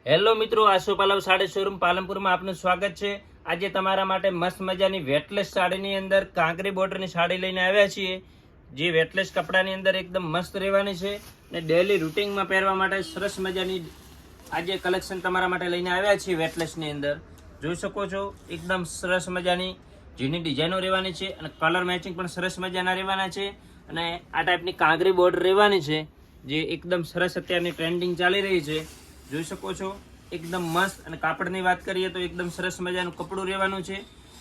Hello મિત્રો, આશો પાલવ sari showroom પાલનપુરમાં આપનું સ્વાગત છે। આજે તમારા માટે મસ્ત મજાની વેટલેસ સાડીની અંદર કાંકરી બોર્ડરની સાડી લઈને આવ્યા છીએ, જે વેટલેસ કપડાની અંદર એકદમ મસ્ત રહેવાની છે અને ડેલી રૂટિનમાં પહેરવા માટે સરસ મજાની આજે કલેક્શન તમારા માટે લઈને આવ્યા છીએ। વેટલેસની અંદર જોઈ શકો છો, એકદમ સરસ મજાની ઝીણી ડિઝાઇનો રહેવાની છે અને કલર મેચિંગ પણ સરસ મજાના રહેવાના છે અને આ ટાઈપની કાંકરી બોર્ડર રહેવાની છે, જે એકદમ સરસ અત્યારની ટ્રેન્ડિંગ ચાલી રહી છે। જોઈ શકો છો, એકદમ મસ્ત। અને કાપડની વાત કરીએ તો એકદમ સરસ મજાનું કપડું રહેવાનું છે।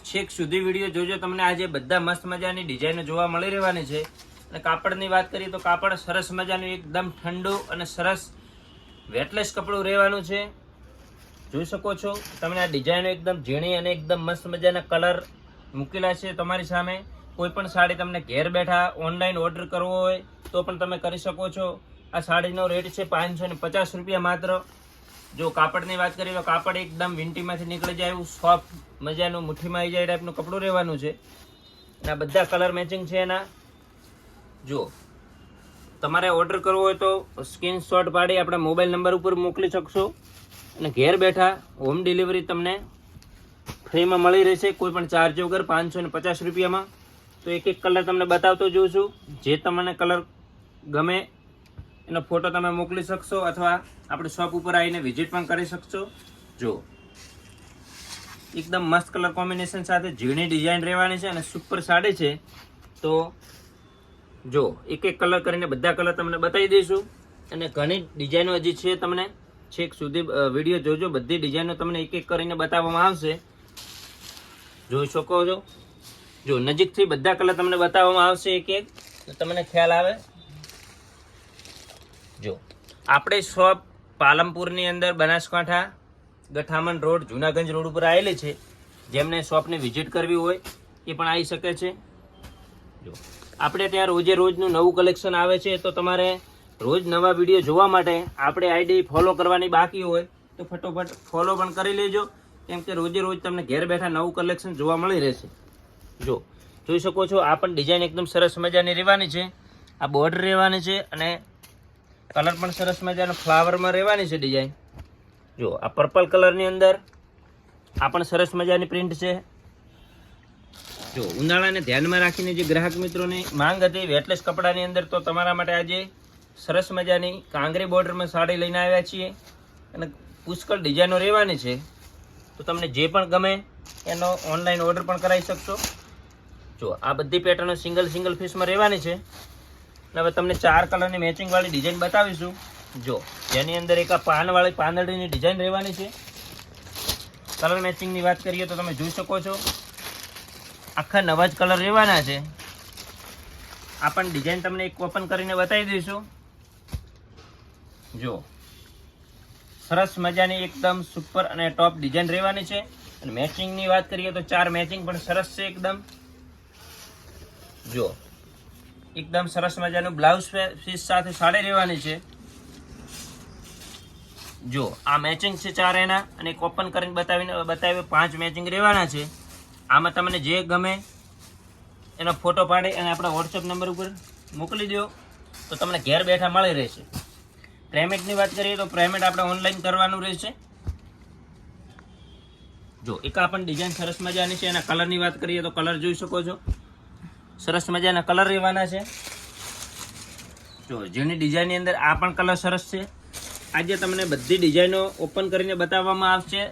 છેક સુધી વિડીયો જોજો, તમને આજે બધા મસ્ત મજાની ડિઝાઇનો જોવા મળી રહેવાની છે। અને કાપડની વાત કરીએ તો કાપડ સરસ મજાનું એકદમ ઠંડુ અને સરસ વેટલેસ કપડું રહેવાનું છે। જોઈ શકો છો, તમને આ ડિઝાઇનો એકદમ ઝીણી અને એકદમ મસ્ત મજાના કલર મૂકેલા છે તમારી સામે। કોઈ પણ સાડી તમને ઘેર બેઠા ઓનલાઈન ઓર્ડર કરવો હોય તો પણ તમે કરી શકો છો। આ સાડીનો રેટ છે 550 રૂપિયા માત્ર। જો કાપડની વાત કરીએ તો કાપડ એકદમ વિંટીમાંથી નીકળી જાય એવું સોફ્ટ મજાનું મુઠ્ઠીમાં આવી જાય ટાઈપનું કપડું રહેવાનું છે અને આ બધા કલર મેચિંગ છે એના। જો તમારે ઓર્ડર કરવો હોય તો સ્ક્રીનશોટ પાડી આપણા મોબાઈલ નંબર ઉપર મોકલી શકશો અને ઘેર બેઠા હોમ ડિલિવરી તમને ફ્રીમાં મળી રહેશે, કોઈ પણ ચાર્જ વગર 550 રૂપિયામાં। તો એક એક કલર તમને બતાવતો જોઉં છું, જે તમને કલર ગમે એનો ફોટો તમે મોકલી શકશો અથવા આપણી શોપ ઉપર આવીને વિઝિટ પણ કરી શકશો। જો એકદમ મસ્ત કલર કોમ્બિનેશન સાથે ઝીણી ડિઝાઇન રહેવાની છે અને સુપર સાડી છે। તો જો એક એક કલર કરીને બધા કલર તમને બતાવી દઈશું અને ઘણી ડિઝાઇનો હજી છે, તમને છેક સુધી વિડીયો જોજો, બધી ડિઝાઇનો તમને એક એક કરીને બતાવવામાં આવશે। જોઈ શકો છો, જો નજીકથી બધા કલર તમને બતાવવામાં આવશે એક એક, તો તમને ખ્યાલ આવે। જો આપણે શોપ પાલનપુરની અંદર બનાસકાંઠા ગઠામણ રોડ જૂનાગંજ રોડ ઉપર આવેલી છે। જેમને શોપને વિઝિટ કરવી હોય એ પણ આવી શકે છે। જો આપણે ત્યાં રોજે રોજનું નવું કલેક્શન આવે છે, તો તમારે રોજ નવા વિડીયો જોવા માટે આપણે આઈડી ફોલો કરવાની બાકી હોય તો ફટોફટ ફોલો પણ કરી લેજો, કેમ કે રોજે રોજ તમને ઘેર બેઠા નવું કલેક્શન જોવા મળી રહેશે। જો જોઈ શકો છો, આ પણ ડિઝાઇન એકદમ સરસ મજાની રહેવાની છે, આ બોર્ડર રહેવાની છે અને કલર પણ સરસ મજાનો ફ્લાવરમાં રહેવાની છે ડિઝાઇન। જો આ પર્પલ કલરની અંદર આ પણ સરસ મજાની પ્રિન્ટ છે। જો ઉનાળાને ધ્યાનમાં રાખીને જે ગ્રાહક મિત્રોની માંગ હતી વેટલેસ કપડાની અંદર, તો તમારા માટે આજે સરસ મજાની કાંગરી બોર્ડરમાં સાડી લઈને આવ્યા છીએ અને પુષ્કળ ડિઝાઇનો રહેવાની છે। તો તમને જે પણ ગમે એનો ઓનલાઈન ઓર્ડર પણ કરાવી શકશો। જો આ બધી પેટર્નો સિંગલ પીસમાં રહેવાની છે। હવે તમને 4 કલરની મેચિંગ વાળી ડિઝાઇન બતાવીશું। જો જેની અંદર એક આ પાનવાળી પાંદડીની ડિઝાઇન રહેવાની છે। કલર મેચિંગની વાત કરીએ તો તમે જોઈ શકો છો, આખા નવા જ કલર રહેવાના છે। આ પણ ડિઝાઇન તમને એક ઓપન કરીને બતાવી દઈશું। જો સરસ મજાની એકદમ સુપર અને ટોપ ડિઝાઇન રહેવાની છે અને મેચિંગની વાત કરીએ તો 4 મેચિંગ પણ સરસ છે એકદમ। જો એકદમ સરસ મજાનું બ્લાઉઝ પીસ સાથે સાડી રહેવાની છે। જો આ મેચિંગ છે 4 એના અને એક ઓપન કરીને બતાવ્યું 5 મેચિંગ રહેવાના છે। આમાં તમને જે ગમે એનો ફોટો પાડી અને આપણા વોટ્સએપ નંબર ઉપર મોકલી દો તો તમને ઘેર બેઠા મળી રહેશે। પેમેન્ટની વાત કરીએ તો પેમેન્ટ આપણે ઓનલાઈન કરવાનું રહેશે। જો એક આ પણ ડિઝાઇન સરસ મજાની છે, એના કલરની વાત કરીએ તો કલર જોઈ શકો છો, સરસ મજાના કલર રહેવાના છે। જો જેની ડિઝાઇનની અંદર આ પણ કલર સરસ છે। આજે તમને બધી ડિઝાઇનો ઓપન કરીને બતાવવામાં આવશે।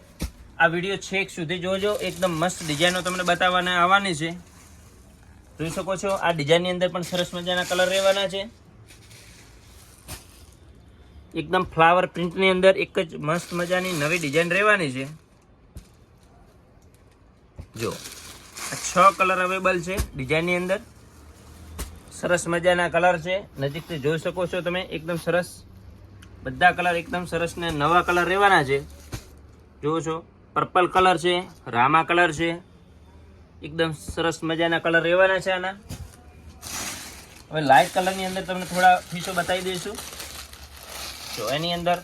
આ વિડીયો છેક સુધી જોજો, એકદમ મસ્ત ડિઝાઇનો તમને બતાવવાના આવવાની છે। જોઈ શકો છો, આ ડિઝાઇનની અંદર પણ સરસ મજાના કલર રહેવાના છે। એકદમ ફ્લાવર પ્રિન્ટની અંદર એક જ મસ્ત મજાની નવી ડિઝાઇન રહેવાની છે। જો આ 6 કલર અવેલેબલ છે ડિઝાઇનની અંદર, સરસ મજાના કલર છે, નજીકથી જોઈ શકો છો તમે, એકદમ સરસ બધા કલર એકદમ સરસ ને નવા કલર રહેવાના છે। જુઓ છો, પર્પલ કલર છે, રામા કલર છે, એકદમ સરસ મજાના કલર રહેવાના છે આના। હવે લાઇટ કલરની અંદર તમને થોડા પીસો બતાવી દઈશું। જો એની અંદર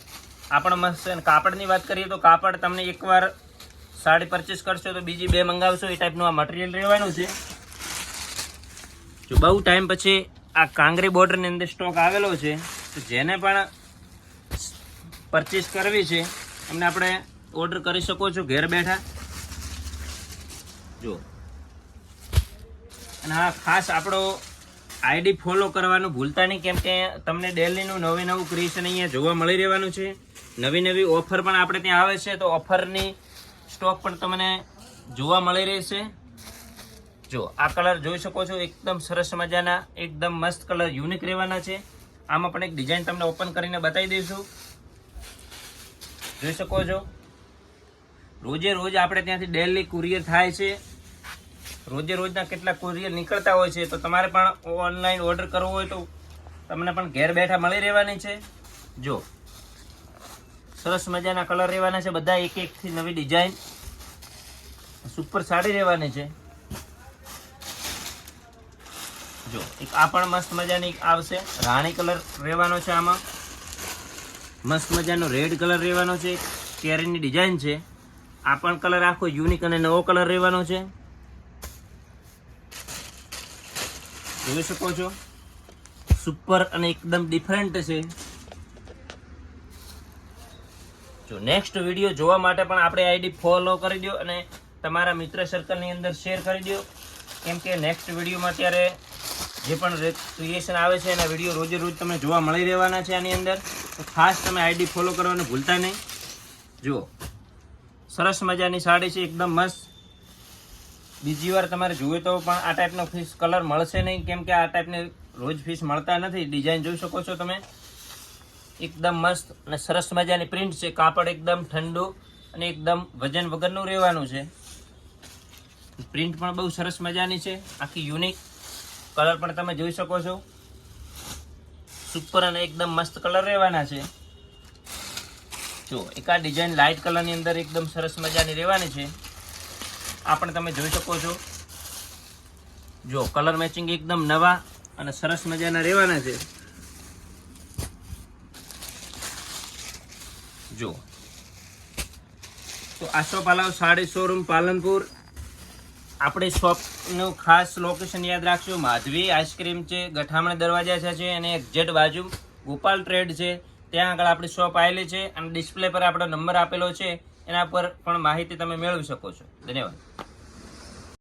આ પણ મસ્ત છે। કાપડની વાત કરીએ તો કાપડ તમને એકવાર સાડી પરચેસ કરશો તો બીજી 2 મંગાવશો એ ટાઈપનું આ મટીરિયલ રહેવાનું છે। જો બહુ ટાઈમ પછી આ કાંગરી બોર્ડરની અંદર સ્ટોક આવેલો છે, તો જેને પણ પરચેસ કરવી છે એમને આપણે ઓર્ડર કરી શકો છો ઘેર બેઠા જો. અને હા, ખાસ આપણો આઈડી ફોલો કરવાનું ભૂલતા નહીં, કેમ કે તમને ડેલીનું નવું ક્રિએશન અહીંયા જોવા મળી રહેવાનું છે. નવી ઓફર પણ આપણે ત્યાં આવે છે, તો ઓફરની સ્ટોક પણ તમને જોવા મળી રહેશે. જો આ કલર જોઈ શકો છો, એકદમ સરસ મજાના, એકદમ મસ્ત કલર, યુનિક રહેવાના છે. આમાં પણ એક ડિઝાઇન તમને ઓપન કરીને બતાવી દઈશું. જોઈ શકો છો, રોજે રોજ આપણે ત્યાંથી ડેલી કુરિયર થાય છે. રોજે રોજના કેટલા કુરિયર નીકળતા હોય છે, તો તમારે પણ ઓનલાઈન ઓર્ડર કરવો હોય તો તમને પણ ઘેર બેઠા મળી રહેવાની છે. જો સરસ મજાના કલર રહેવાના છે, બધા એક એકથી નવી ડિઝાઇન, સુપર સાડી રહેવાની છે. જો એક આ પણ મસ્ત મજાની આવશે, રાણી કલર રહેવાનો છે. આમાં મસ્ત મજાનો રેડ કલર રહેવાનો છે, કેરીની ડિઝાઇન છે. આ પણ કલર આખો યુનિક અને નવો કલર રહેવાનો છે. જોઈ શકો છો, સુપર અને એકદમ ડિફરન્ટ છે. જો નેક્સ્ટ વિડીયો જોવા માટે પણ આપણે આઈડી ફોલો કરી દો અને તમારા મિત્ર સર્કલની અંદર શેર કરી દો, કેમ કે નેક્સ્ટ વિડીયોમાં અત્યારે જે પણ ક્રિએશન આવે છે એના વિડીયો રોજે રોજ તમને જોવા મળી રહેવાના છે આની અંદર. તો ખાસ તમે આઈડી ફોલો કરવાનું ભૂલતા નહીં. જુઓ સરસ મજાની સાડી છે, એકદમ મસ્ત. બીજી વાર તમારે જોઈએ તો પણ આ ટાઈપનો ફિશ કલર મળશે નહીં, કેમ કે આ ટાઈપની રોજ ફિશ મળતા નથી. ડિઝાઇન જોઈ શકો છો તમે, એકદમ મસ્ત અને સરસ મજાની પ્રિન્ટ છે. કાપડ એકદમ ઠંડુ અને એકદમ વજન વગરનું રહેવાનું છે. પ્રિન્ટ પણ બહુ સરસ મજાની છે, આખી યુનિક. કલર પણ તમે જોઈ શકો છો, સુપર અને એકદમ મસ્ત કલર રહેવાના છે. જો એક આ ડિઝાઇન લાઇટ કલરની અંદર એકદમ સરસ મજાની રહેવાની છે. આ પણ તમે જોઈ શકો છો. જો કલર મેચિંગ એકદમ નવા અને સરસ મજાના રહેવાના છે. જો તો આશો પાલાવ સાડી શોરૂમ પાલનપુર. આપણી શોપનું ખાસ લોકેશન યાદ રાખજો, માધવી આઈસ્ક્રીમ છે, ગઠામણ દરવાજા છે, અને એક્ઝેક્ટ બાજુ ગોપાલ ટ્રેડ છે, ત્યાં આગળ આપણી શોપ આવેલી છે. અને ડિસ્પ્લે પર આપણો નંબર આપેલો છે, એના પર પણ માહિતી તમે મેળવી શકો છો. ધન્યવાદ.